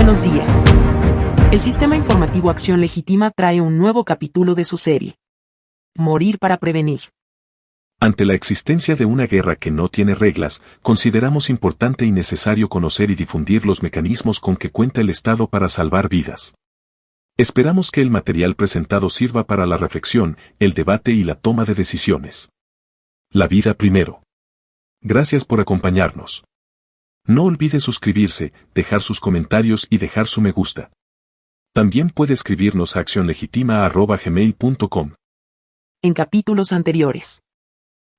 Buenos días. El Sistema Informativo Acción Legítima trae un nuevo capítulo de su serie. Morir para prevenir. Ante la existencia de una guerra que no tiene reglas, consideramos importante y necesario conocer y difundir los mecanismos con que cuenta el Estado para salvar vidas. Esperamos que el material presentado sirva para la reflexión, el debate y la toma de decisiones. La vida primero. Gracias por acompañarnos. No olvide suscribirse, dejar sus comentarios y dejar su me gusta. También puede escribirnos a accionlegitima@gmail.com. En capítulos anteriores,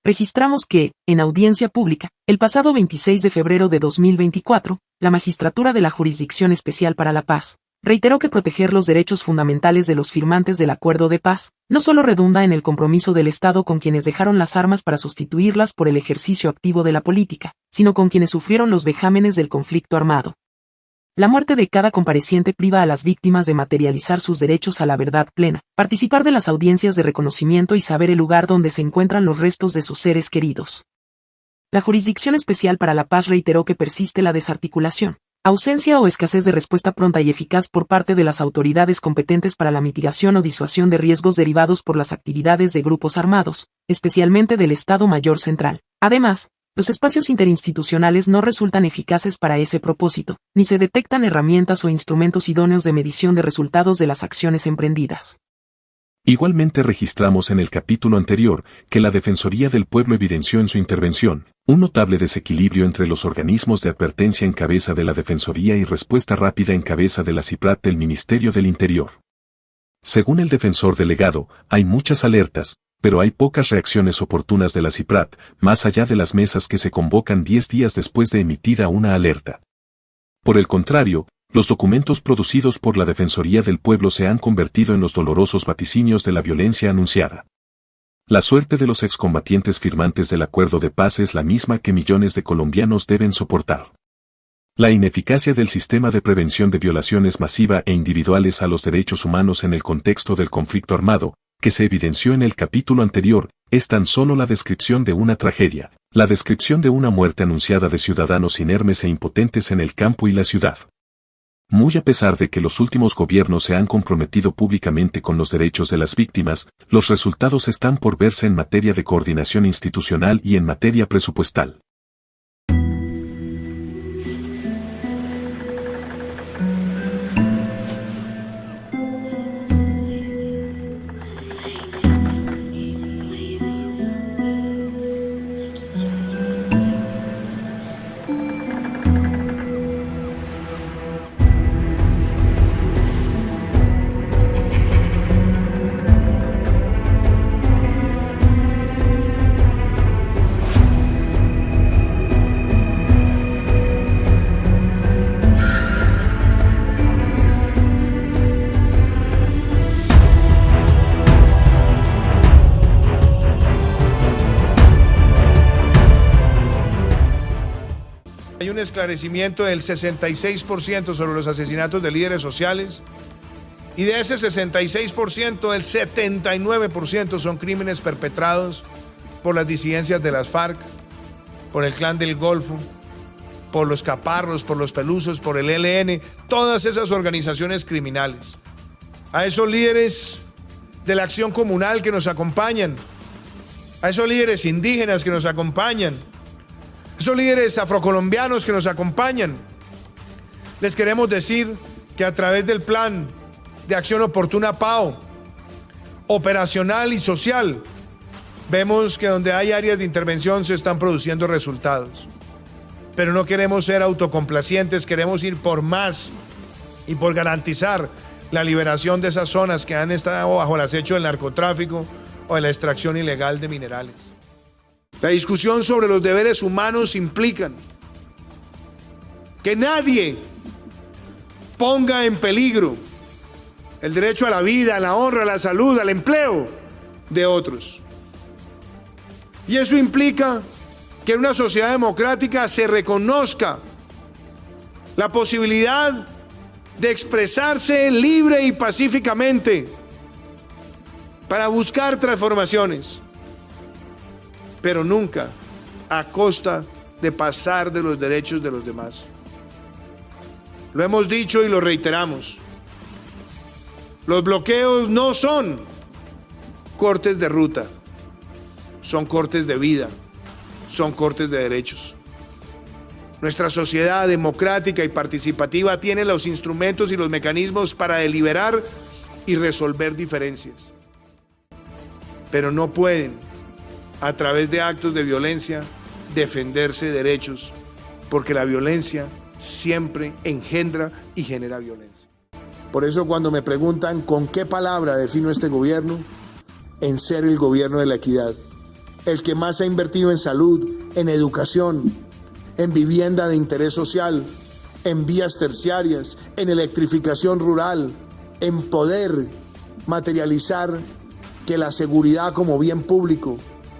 registramos que, en audiencia pública, el pasado 26 de febrero de 2024, la Magistratura de la Jurisdicción Especial para la Paz reiteró que proteger los derechos fundamentales de los firmantes del Acuerdo de Paz no solo redunda en el compromiso del Estado con quienes dejaron las armas para sustituirlas por el ejercicio activo de la política, sino con quienes sufrieron los vejámenes del conflicto armado. La muerte de cada compareciente priva a las víctimas de materializar sus derechos a la verdad plena, participar de las audiencias de reconocimiento y saber el lugar donde se encuentran los restos de sus seres queridos. La Jurisdicción Especial para la Paz reiteró que persiste la desarticulación, ausencia o escasez de respuesta pronta y eficaz por parte de las autoridades competentes para la mitigación o disuasión de riesgos derivados por las actividades de grupos armados, especialmente del Estado Mayor Central. Además, los espacios interinstitucionales no resultan eficaces para ese propósito, ni se detectan herramientas o instrumentos idóneos de medición de resultados de las acciones emprendidas. Igualmente registramos en el capítulo anterior que la Defensoría del Pueblo evidenció en su intervención un notable desequilibrio entre los organismos de advertencia en cabeza de la Defensoría y respuesta rápida en cabeza de la CIPRAT del Ministerio del Interior. Según el defensor delegado, hay muchas alertas, pero hay pocas reacciones oportunas de la CIPRAT, más allá de las mesas que se convocan 10 días después de emitida una alerta. Por el contrario, los documentos producidos por la Defensoría del Pueblo se han convertido en los dolorosos vaticinios de la violencia anunciada. La suerte de los excombatientes firmantes del Acuerdo de Paz es la misma que millones de colombianos deben soportar. La ineficacia del sistema de prevención de violaciones masiva e individuales a los derechos humanos en el contexto del conflicto armado, que se evidenció en el capítulo anterior, es tan solo la descripción de una tragedia, la descripción de una muerte anunciada de ciudadanos inermes e impotentes en el campo y la ciudad. Muy a pesar de que los últimos gobiernos se han comprometido públicamente con los derechos de las víctimas, los resultados están por verse en materia de coordinación institucional y en materia presupuestal. Hay un esclarecimiento del 66% sobre los asesinatos de líderes sociales y de ese 66%, el 79% son crímenes perpetrados por las disidencias de las FARC, por el Clan del Golfo, por los Caparros, por los Pelusos, por el ELN, todas esas organizaciones criminales. A esos líderes de la acción comunal que nos acompañan, a esos líderes indígenas que nos acompañan, esos líderes afrocolombianos que nos acompañan, les queremos decir que a través del Plan de Acción Oportuna PAO, operacional y social, vemos que donde hay áreas de intervención se están produciendo resultados. Pero no queremos ser autocomplacientes, queremos ir por más y por garantizar la liberación de esas zonas que han estado bajo el acecho del narcotráfico o de la extracción ilegal de minerales. La discusión sobre los deberes humanos implica que nadie ponga en peligro el derecho a la vida, a la honra, a la salud, al empleo de otros. Y eso implica que en una sociedad democrática se reconozca la posibilidad de expresarse libre y pacíficamente para buscar transformaciones, pero nunca a costa de pasar de los derechos de los demás. Lo hemos dicho y lo reiteramos. Los bloqueos no son cortes de ruta, son cortes de vida, son cortes de derechos. Nuestra sociedad democrática y participativa tiene los instrumentos y los mecanismos para deliberar y resolver diferencias. Pero no pueden, a través de actos de violencia, defenderse derechos, porque la violencia siempre engendra y genera violencia. Por eso cuando me preguntan con qué palabra defino este gobierno, en ser el gobierno de la equidad, el que más ha invertido en salud, en educación, en vivienda de interés social, en vías terciarias, en electrificación rural, en poder materializar que la seguridad como bien público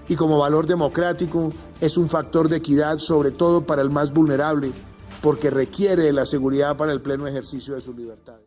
y como valor democrático es un factor de equidad, sobre todo para el más vulnerable, porque requiere de la seguridad para el pleno ejercicio de sus libertades.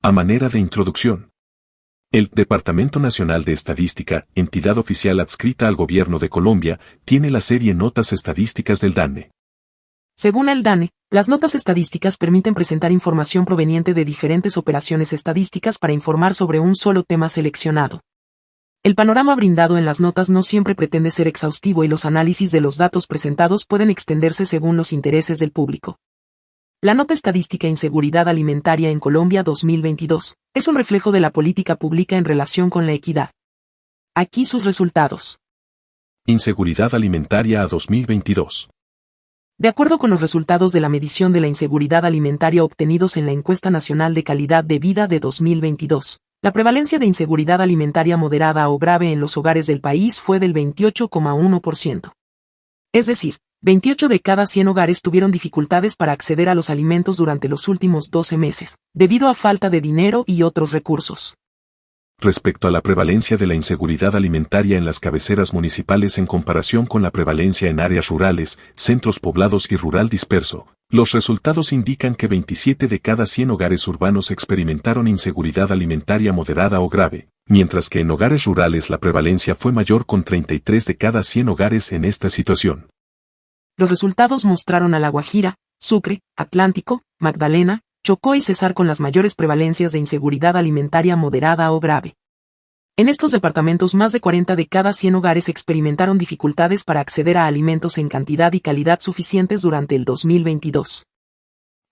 A manera de introducción, el Departamento Nacional de Estadística, entidad oficial adscrita al Gobierno de Colombia, tiene la serie Notas Estadísticas del DANE. Según el DANE, las notas estadísticas permiten presentar información proveniente de diferentes operaciones estadísticas para informar sobre un solo tema seleccionado. El panorama brindado en las notas no siempre pretende ser exhaustivo y los análisis de los datos presentados pueden extenderse según los intereses del público. La Nota Estadística Inseguridad Alimentaria en Colombia 2022 es un reflejo de la política pública en relación con la equidad. Aquí sus resultados. Inseguridad alimentaria a 2022. De acuerdo con los resultados de la medición de la inseguridad alimentaria obtenidos en la Encuesta Nacional de Calidad de Vida de 2022, la prevalencia de inseguridad alimentaria moderada o grave en los hogares del país fue del 28,1%. Es decir, 28 de cada 100 hogares tuvieron dificultades para acceder a los alimentos durante los últimos 12 meses, debido a falta de dinero y otros recursos. Respecto a la prevalencia de la inseguridad alimentaria en las cabeceras municipales en comparación con la prevalencia en áreas rurales, centros poblados y rural disperso, los resultados indican que 27 de cada 100 hogares urbanos experimentaron inseguridad alimentaria moderada o grave, mientras que en hogares rurales la prevalencia fue mayor con 33 de cada 100 hogares en esta situación. Los resultados mostraron a La Guajira, Sucre, Atlántico, Magdalena, Chocó y Cesar con las mayores prevalencias de inseguridad alimentaria moderada o grave. En estos departamentos más de 40 de cada 100 hogares experimentaron dificultades para acceder a alimentos en cantidad y calidad suficientes durante el 2022.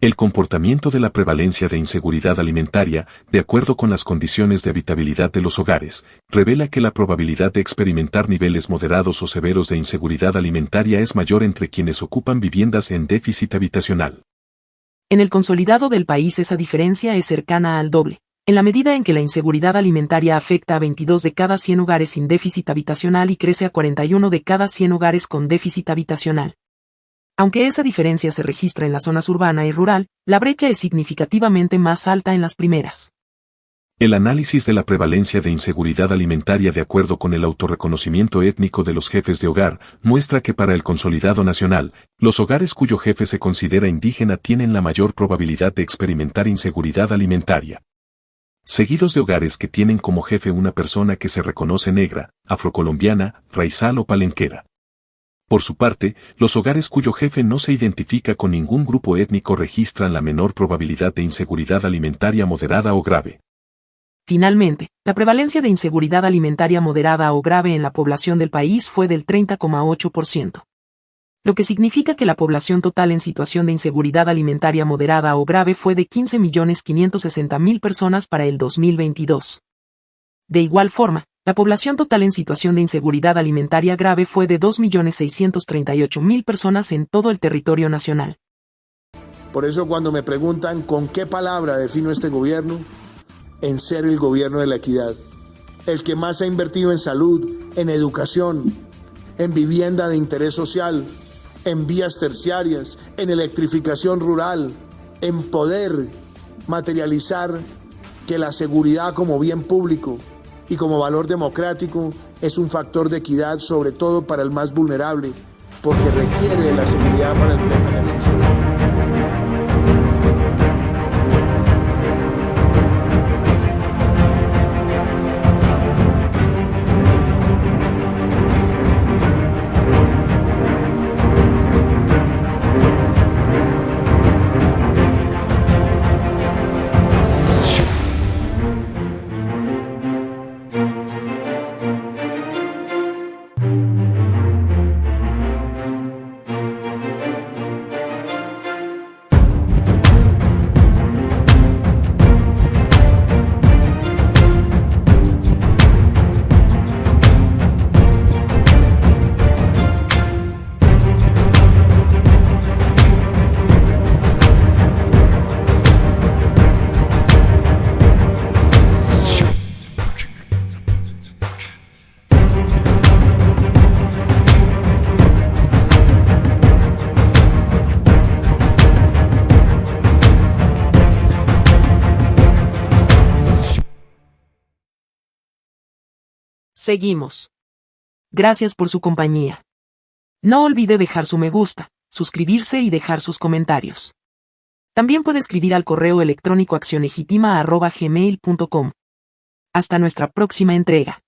El comportamiento de la prevalencia de inseguridad alimentaria, de acuerdo con las condiciones de habitabilidad de los hogares, revela que la probabilidad de experimentar niveles moderados o severos de inseguridad alimentaria es mayor entre quienes ocupan viviendas en déficit habitacional. En el consolidado del país esa diferencia es cercana al doble, en la medida en que la inseguridad alimentaria afecta a 22 de cada 100 hogares sin déficit habitacional y crece a 41 de cada 100 hogares con déficit habitacional. Aunque esa diferencia se registra en la zonas urbana y rural, la brecha es significativamente más alta en las primeras. El análisis de la prevalencia de inseguridad alimentaria de acuerdo con el autorreconocimiento étnico de los jefes de hogar, muestra que para el consolidado nacional, los hogares cuyo jefe se considera indígena tienen la mayor probabilidad de experimentar inseguridad alimentaria. Seguidos de hogares que tienen como jefe una persona que se reconoce negra, afrocolombiana, raizal o palenquera. Por su parte, los hogares cuyo jefe no se identifica con ningún grupo étnico registran la menor probabilidad de inseguridad alimentaria moderada o grave. Finalmente, la prevalencia de inseguridad alimentaria moderada o grave en la población del país fue del 30,8%. Lo que significa que la población total en situación de inseguridad alimentaria moderada o grave fue de 15.560.000 personas para el 2022. De igual forma, la población total en situación de inseguridad alimentaria grave fue de 2.638.000 personas en todo el territorio nacional. Por eso cuando me preguntan con qué palabra defino este gobierno, en ser el gobierno de la equidad, el que más ha invertido en salud, en educación, en vivienda de interés social, en vías terciarias, en electrificación rural, en poder materializar que la seguridad como bien público y como valor democrático es un factor de equidad, sobre todo para el más vulnerable, porque requiere de la seguridad para el pleno ejercicio. Seguimos. Gracias por su compañía. No olvide dejar su me gusta, suscribirse y dejar sus comentarios. También puede escribir al correo electrónico accionlegitima@gmail.com. Hasta nuestra próxima entrega.